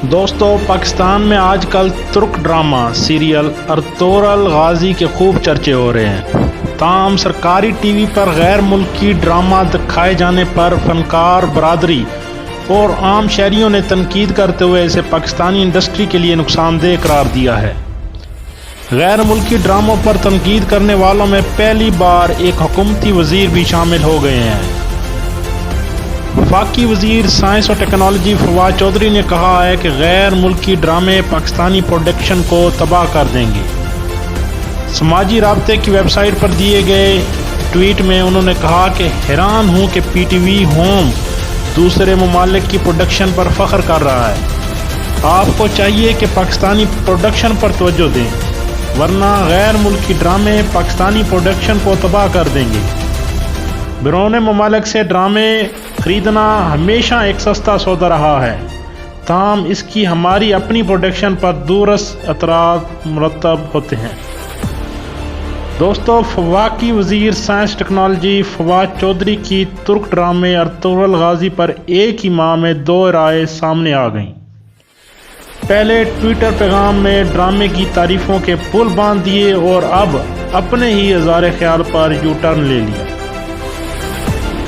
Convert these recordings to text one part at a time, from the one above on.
دوستو، پاکستان میں آج کل ترک ڈرامہ سیریل ارطغرل غازی کے خوب چرچے ہو رہے ہیں۔ تاہم سرکاری ٹی وی پر غیر ملکی ڈرامہ دکھائے جانے پر فنکار برادری اور عام شہریوں نے تنقید کرتے ہوئے اسے پاکستانی انڈسٹری کے لیے نقصان دہ قرار دیا ہے۔ غیر ملکی ڈراموں پر تنقید کرنے والوں میں پہلی بار ایک حکومتی وزیر بھی شامل ہو گئے ہیں۔ وفاقی وزیر سائنس اور ٹیکنالوجی فواد چودھری نے کہا ہے کہ غیر ملکی ڈرامے پاکستانی پروڈکشن کو تباہ کر دیں گے۔ سماجی رابطے کی ویب سائٹ پر دیے گئے ٹویٹ میں انہوں نے کہا کہ حیران ہوں کہ پی ٹی وی ہوم دوسرے ممالک کی پروڈکشن پر فخر کر رہا ہے۔ آپ کو چاہیے کہ پاکستانی پروڈکشن پر توجہ دیں، ورنہ غیر ملکی ڈرامے پاکستانی پروڈکشن کو تباہ کر دیں گے۔ بیرون ممالک سے ڈرامے خریدنا ہمیشہ ایک سستا سودا رہا ہے، تاہم اس کی ہماری اپنی پروڈکشن پر دورس اثرات مرتب ہوتے ہیں۔ دوستو، وفاقی وزیر سائنس ٹیکنالوجی فواد چودھری کی ترک ڈرامے ارطغرل غازی پر ایک ہی ماہ میں دو رائے سامنے آ گئیں۔ پہلے ٹویٹر پیغام میں ڈرامے کی تعریفوں کے پل باندھ دیے اور اب اپنے ہی اظہار خیال پر یو ٹرن لے لیا۔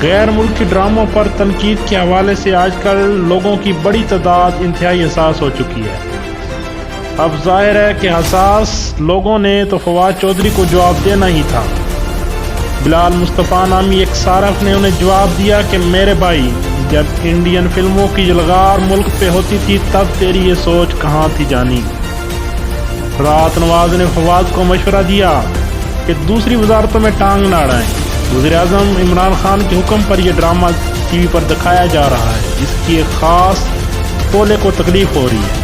غیر ملکی ڈراموں پر تنقید کے حوالے سے آج کل لوگوں کی بڑی تعداد انتہائی حساس ہو چکی ہے۔ اب ظاہر ہے کہ حساس لوگوں نے تو فواد چودھری کو جواب دینا ہی تھا۔ بلال مصطفیٰ نامی ایک صارف نے انہیں جواب دیا کہ میرے بھائی، جب انڈین فلموں کی یلغار ملک پہ ہوتی تھی تب تیری یہ سوچ کہاں تھی جانی۔ رات نواز نے فواد کو مشورہ دیا کہ دوسری وزارتوں میں ٹانگ نہ اڑائیں۔ وزیر اعظم عمران خان کے حکم پر یہ ڈرامہ ٹی وی پر دکھایا جا رہا ہے، جس کی ایک خاص ٹولے کو تکلیف ہو رہی ہے۔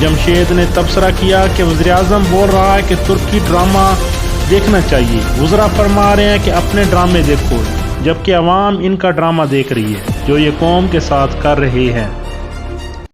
جمشید نے تبصرہ کیا کہ وزیر اعظم بول رہا ہے کہ ترکی ڈرامہ دیکھنا چاہیے، وزراء فرما رہے ہیں کہ اپنے ڈرامے دیکھو، جبکہ عوام ان کا ڈرامہ دیکھ رہی ہے جو یہ قوم کے ساتھ کر رہے ہیں۔